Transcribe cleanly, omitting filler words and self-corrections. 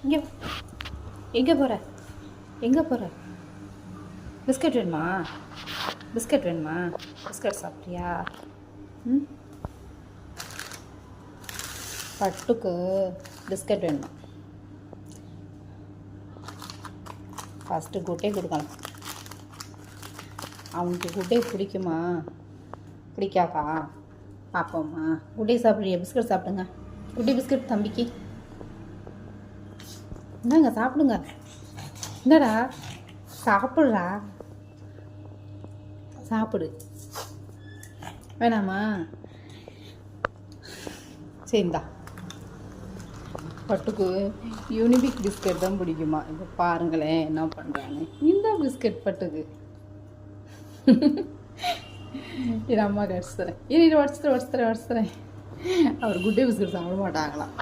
இங்கே எங்கே போகிற எங்கே போகிற? பிஸ்கட் வேணுமா? பிஸ்கட் வேணுமா? பிஸ்கட் சாப்பிட்றியா? ம், பட்டுக்கு பிஸ்கட் வேணுமா? ஃபஸ்ட்டு குட்டே கொடுக்கலாம். அவனுக்கு குட்டே பிடிக்குமா பிடிக்காதா பார்ப்போம்மா. குட்டே சாப்பிட்றியா? பிஸ்கட் சாப்பிடுங்க. குட்டி பிஸ்கட் தம்பிக்கு என்னங்க சாப்பிடுங்க. என்னடா சாப்பிட்றா? சாப்பிடு. வேணாமா? சரிந்தா. பட்டுக்கு யூனிபிக் பிஸ்கட் தான் பிடிக்குமா? இப்போ பாருங்களேன் என்ன பண்ணுறாங்க. இந்த பிஸ்கட் பட்டுக்கு இது அம்மா கடிச்சு தரேன். இது உடச்சு தரேன். அவர் குட்டே பிஸ்கட் சாப்பிட மாட்டாங்களாம்.